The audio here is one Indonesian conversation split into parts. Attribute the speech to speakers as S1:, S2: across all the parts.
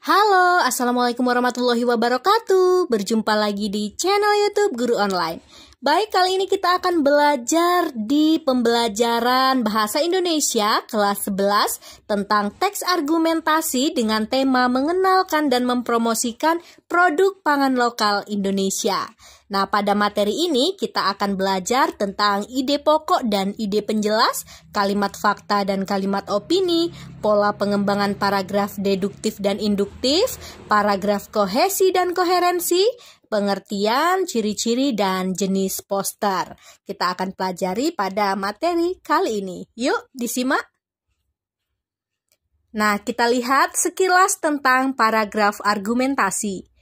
S1: Halo, Assalamualaikum warahmatullahi wabarakatuh. Berjumpa lagi di channel YouTube Guru Online. Baik, kali ini kita akan belajar di pembelajaran Bahasa Indonesia kelas 11 tentang teks argumentasi dengan tema mengenalkan dan mempromosikan produk pangan lokal Indonesia. Nah, pada materi ini kita akan belajar tentang ide pokok dan ide penjelas, kalimat fakta dan kalimat opini, pola pengembangan paragraf deduktif dan induktif, paragraf kohesi dan koherensi, pengertian, ciri-ciri, dan jenis poster. Kita akan pelajari pada materi kali ini. Yuk, disimak. Nah, kita lihat sekilas tentang paragraf argumentasi.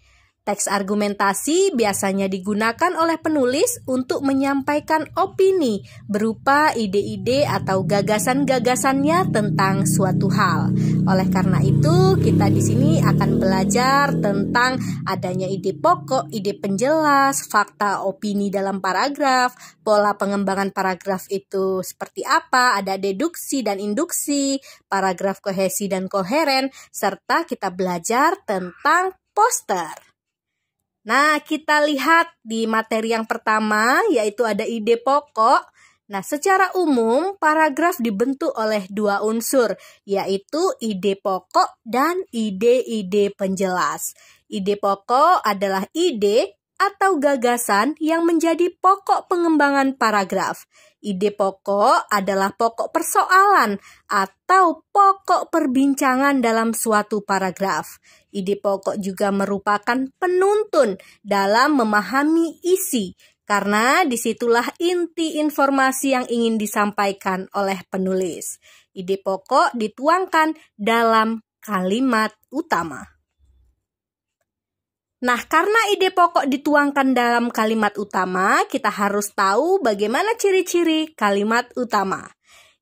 S1: Teks argumentasi biasanya digunakan oleh penulis untuk menyampaikan opini berupa ide-ide atau gagasan-gagasannya tentang suatu hal. Oleh karena itu, kita di sini akan belajar tentang adanya ide pokok, ide penjelas, fakta, opini dalam paragraf, pola pengembangan paragraf itu seperti apa, ada deduksi dan induksi, paragraf kohesi dan koheren, serta kita belajar tentang poster. Nah, kita lihat di materi yang pertama, yaitu ada ide pokok. Nah, secara umum, paragraf dibentuk oleh dua unsur, yaitu ide pokok dan ide-ide penjelas. Ide pokok adalah ide atau gagasan yang menjadi pokok pengembangan paragraf. Ide pokok adalah pokok persoalan atau pokok perbincangan dalam suatu paragraf. Ide pokok juga merupakan penuntun dalam memahami isi, karena disitulah inti informasi yang ingin disampaikan oleh penulis. Ide pokok dituangkan dalam kalimat utama. Nah, karena ide pokok dituangkan dalam kalimat utama, kita harus tahu bagaimana ciri-ciri kalimat utama.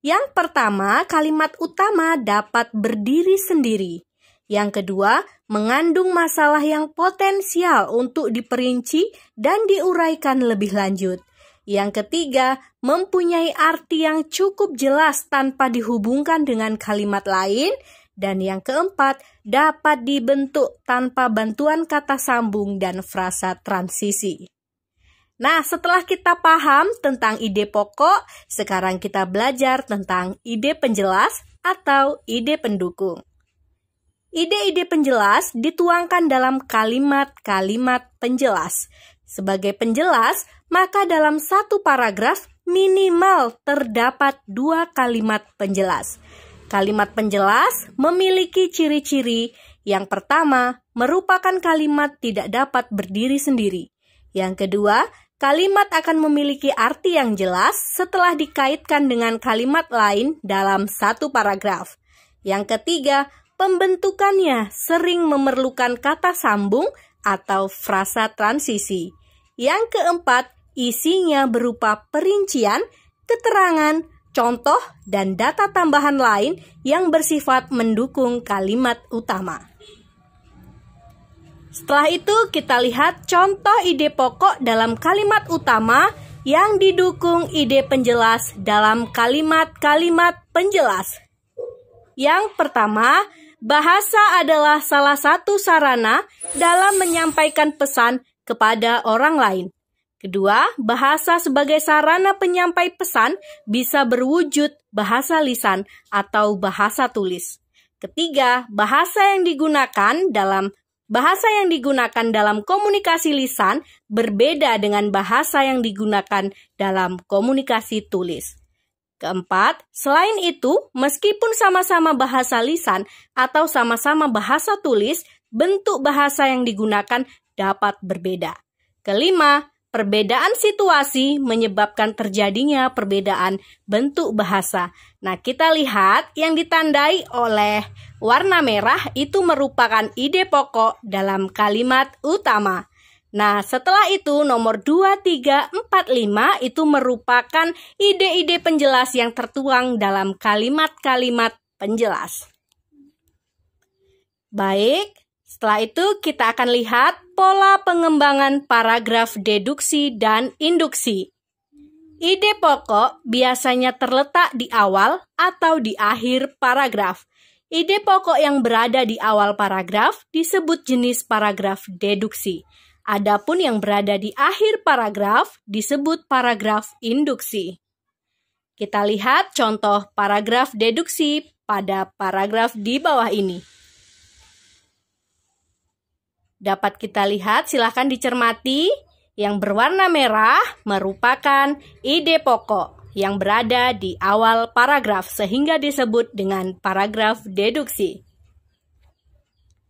S1: Yang pertama, kalimat utama dapat berdiri sendiri. Yang kedua, mengandung masalah yang potensial untuk diperinci dan diuraikan lebih lanjut. Yang ketiga, mempunyai arti yang cukup jelas tanpa dihubungkan dengan kalimat lain. Dan yang keempat, dapat dibentuk tanpa bantuan kata sambung dan frasa transisi. Nah, setelah kita paham tentang ide pokok, sekarang kita belajar tentang ide penjelas atau ide pendukung. Ide-ide penjelas dituangkan dalam kalimat-kalimat penjelas. Sebagai penjelas, maka dalam satu paragraf minimal terdapat dua kalimat penjelas. Kalimat penjelas memiliki ciri-ciri. Yang pertama, merupakan kalimat tidak dapat berdiri sendiri. Yang kedua, kalimat akan memiliki arti yang jelas setelah dikaitkan dengan kalimat lain dalam satu paragraf. Yang ketiga, pembentukannya sering memerlukan kata sambung atau frasa transisi. Yang keempat, isinya berupa perincian, keterangan, contoh, dan data tambahan lain yang bersifat mendukung kalimat utama. Setelah itu, kita lihat contoh ide pokok dalam kalimat utama yang didukung ide penjelas dalam kalimat-kalimat penjelas. Yang pertama, bahasa adalah salah satu sarana dalam menyampaikan pesan kepada orang lain. Kedua, bahasa sebagai sarana penyampai pesan bisa berwujud bahasa lisan atau bahasa tulis. Ketiga, bahasa yang digunakan dalam komunikasi lisan berbeda dengan bahasa yang digunakan dalam komunikasi tulis. Keempat, selain itu, meskipun sama-sama bahasa lisan atau sama-sama bahasa tulis, bentuk bahasa yang digunakan dapat berbeda. Kelima, perbedaan situasi menyebabkan terjadinya perbedaan bentuk bahasa. Nah, kita lihat yang ditandai oleh warna merah itu merupakan ide pokok dalam kalimat utama. Nah, setelah itu nomor 2, 3, 4, 5 itu merupakan ide-ide penjelas yang tertuang dalam kalimat-kalimat penjelas. Baik, setelah itu kita akan lihat pola pengembangan paragraf deduksi dan induksi. Ide pokok biasanya terletak di awal atau di akhir paragraf. Ide pokok yang berada di awal paragraf disebut jenis paragraf deduksi. Adapun yang berada di akhir paragraf disebut paragraf induksi. Kita lihat contoh paragraf deduksi pada paragraf di bawah ini. Dapat kita lihat, silakan dicermati. Yang berwarna merah merupakan ide pokok yang berada di awal paragraf sehingga disebut dengan paragraf deduksi.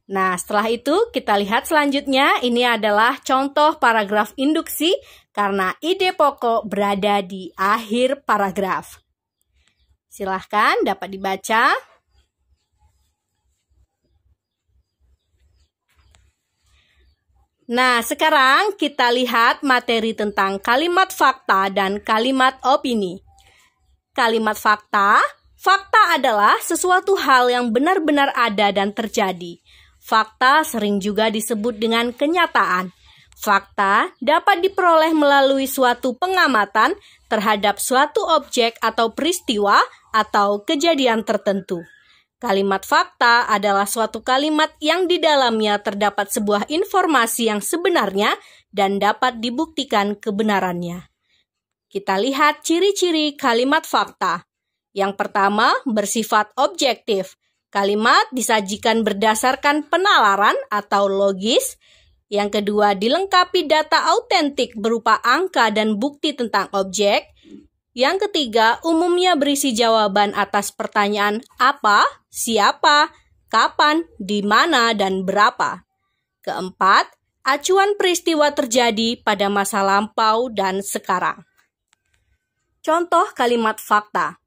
S1: Nah, setelah itu kita lihat selanjutnya, ini adalah contoh paragraf induksi karena ide pokok berada di akhir paragraf. Silahkan dapat dibaca. Nah, sekarang kita lihat materi tentang kalimat fakta dan kalimat opini. Kalimat fakta, fakta adalah sesuatu hal yang benar-benar ada dan terjadi. Fakta sering juga disebut dengan kenyataan. Fakta dapat diperoleh melalui suatu pengamatan terhadap suatu objek atau peristiwa atau kejadian tertentu. Kalimat fakta adalah suatu kalimat yang di dalamnya terdapat sebuah informasi yang sebenarnya dan dapat dibuktikan kebenarannya. Kita lihat ciri-ciri kalimat fakta. Yang pertama, bersifat objektif. Kalimat disajikan berdasarkan penalaran atau logis. Yang kedua, dilengkapi data autentik berupa angka dan bukti tentang objek. Yang ketiga, umumnya berisi jawaban atas pertanyaan apa, siapa, kapan, di mana, dan berapa. Keempat, acuan peristiwa terjadi pada masa lampau dan sekarang. Contoh kalimat fakta.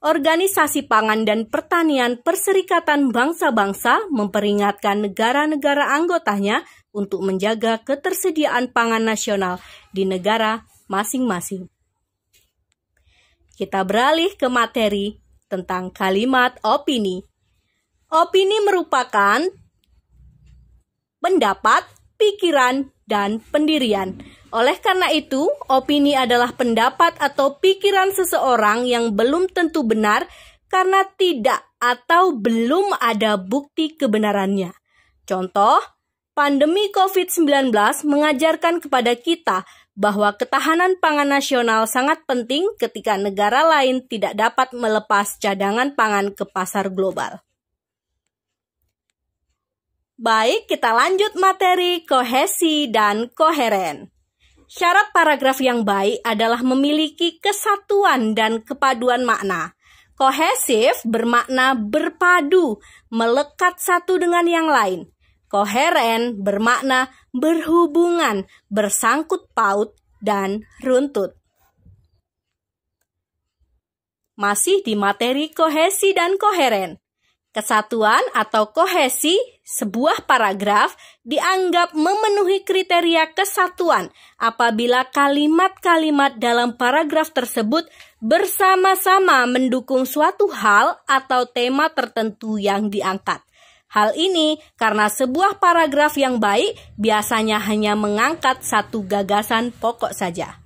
S1: Organisasi Pangan dan Pertanian Perserikatan Bangsa-Bangsa memperingatkan negara-negara anggotanya untuk menjaga ketersediaan pangan nasional di negara masing-masing. Kita beralih ke materi tentang kalimat opini. Opini merupakan pendapat, pikiran, dan pendirian. Oleh karena itu, opini adalah pendapat atau pikiran seseorang yang belum tentu benar karena tidak atau belum ada bukti kebenarannya. Contoh, pandemi COVID-19 mengajarkan kepada kita bahwa ketahanan pangan nasional sangat penting ketika negara lain tidak dapat melepas cadangan pangan ke pasar global. Baik, kita lanjut materi kohesi dan koheren. Syarat paragraf yang baik adalah memiliki kesatuan dan kepaduan makna. Kohesif bermakna berpadu, melekat satu dengan yang lain. Koheren bermakna berhubungan, bersangkut paut, dan runtut. Masih di materi kohesi dan koheren. Kesatuan atau kohesi sebuah paragraf dianggap memenuhi kriteria kesatuan apabila kalimat-kalimat dalam paragraf tersebut bersama-sama mendukung suatu hal atau tema tertentu yang diangkat. Hal ini karena sebuah paragraf yang baik biasanya hanya mengangkat satu gagasan pokok saja.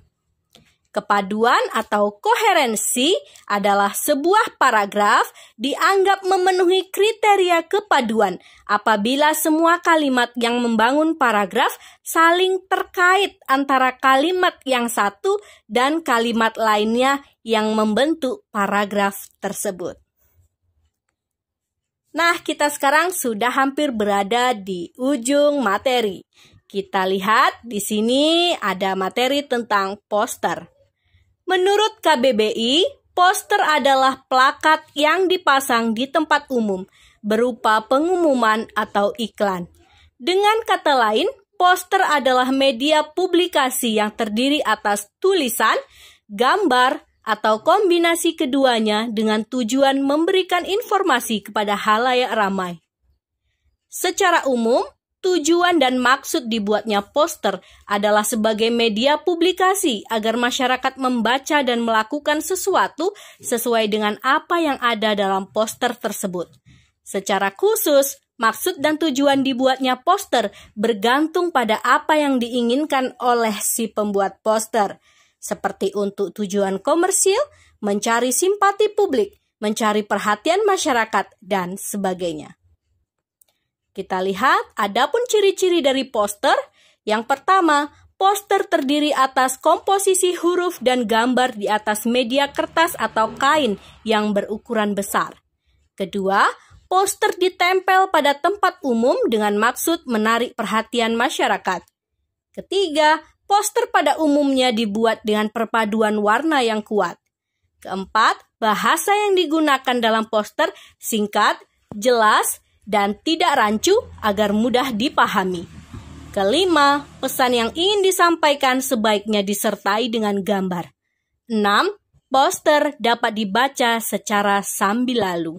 S1: Kepaduan atau koherensi adalah sebuah paragraf dianggap memenuhi kriteria kepaduan apabila semua kalimat yang membangun paragraf saling terkait antara kalimat yang satu dan kalimat lainnya yang membentuk paragraf tersebut. Nah, kita sekarang sudah hampir berada di ujung materi. Kita lihat di sini ada materi tentang poster. Menurut KBBI, poster adalah plakat yang dipasang di tempat umum berupa pengumuman atau iklan. Dengan kata lain, poster adalah media publikasi yang terdiri atas tulisan, gambar, atau kombinasi keduanya dengan tujuan memberikan informasi kepada halayak ramai. Secara umum, tujuan dan maksud dibuatnya poster adalah sebagai media publikasi agar masyarakat membaca dan melakukan sesuatu sesuai dengan apa yang ada dalam poster tersebut. Secara khusus, maksud dan tujuan dibuatnya poster bergantung pada apa yang diinginkan oleh si pembuat poster, seperti untuk tujuan komersil, mencari simpati publik, mencari perhatian masyarakat, dan sebagainya. Kita lihat, adapun ciri-ciri dari poster. Yang pertama, poster terdiri atas komposisi huruf dan gambar di atas media kertas atau kain yang berukuran besar. Kedua, poster ditempel pada tempat umum dengan maksud menarik perhatian masyarakat. Ketiga, poster pada umumnya dibuat dengan perpaduan warna yang kuat. Keempat, bahasa yang digunakan dalam poster singkat, jelas, dan tidak rancu agar mudah dipahami. Kelima, pesan yang ingin disampaikan sebaiknya disertai dengan gambar. 6. Poster dapat dibaca secara sambil lalu.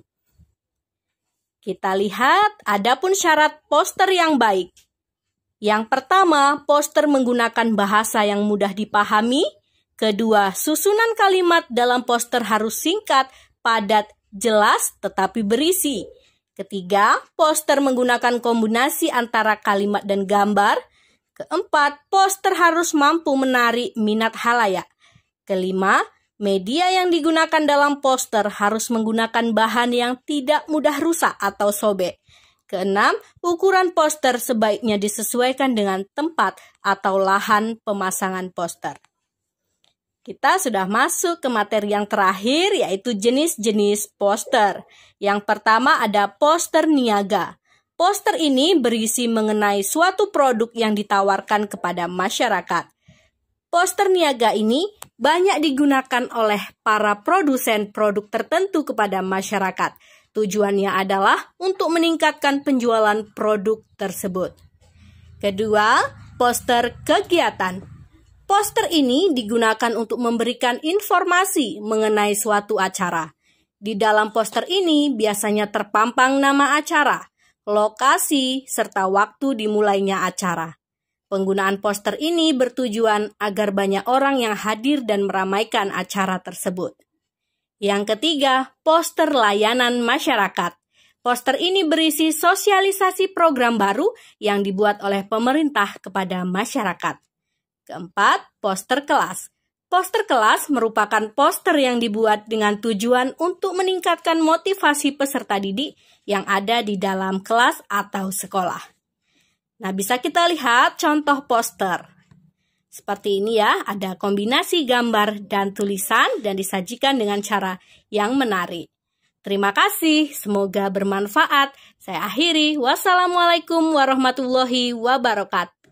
S1: Kita lihat, adapun syarat poster yang baik. Yang pertama, poster menggunakan bahasa yang mudah dipahami. Kedua, susunan kalimat dalam poster harus singkat, padat, jelas, tetapi berisi. Ketiga, poster menggunakan kombinasi antara kalimat dan gambar. Keempat, poster harus mampu menarik minat khalayak. Kelima, media yang digunakan dalam poster harus menggunakan bahan yang tidak mudah rusak atau sobek. Keenam, ukuran poster sebaiknya disesuaikan dengan tempat atau lahan pemasangan poster. Kita sudah masuk ke materi yang terakhir, yaitu jenis-jenis poster. Yang pertama ada poster niaga. Poster ini berisi mengenai suatu produk yang ditawarkan kepada masyarakat. Poster niaga ini banyak digunakan oleh para produsen produk tertentu kepada masyarakat. Tujuannya adalah untuk meningkatkan penjualan produk tersebut. Kedua, poster kegiatan. Poster ini digunakan untuk memberikan informasi mengenai suatu acara. Di dalam poster ini biasanya terpampang nama acara, lokasi, serta waktu dimulainya acara. Penggunaan poster ini bertujuan agar banyak orang yang hadir dan meramaikan acara tersebut. Yang ketiga, poster layanan masyarakat. Poster ini berisi sosialisasi program baru yang dibuat oleh pemerintah kepada masyarakat. Keempat, poster kelas. Poster kelas merupakan poster yang dibuat dengan tujuan untuk meningkatkan motivasi peserta didik yang ada di dalam kelas atau sekolah. Nah, bisa kita lihat contoh poster. Seperti ini ya, ada kombinasi gambar dan tulisan dan disajikan dengan cara yang menarik. Terima kasih, semoga bermanfaat. Saya akhiri, wassalamualaikum warahmatullahi wabarakatuh.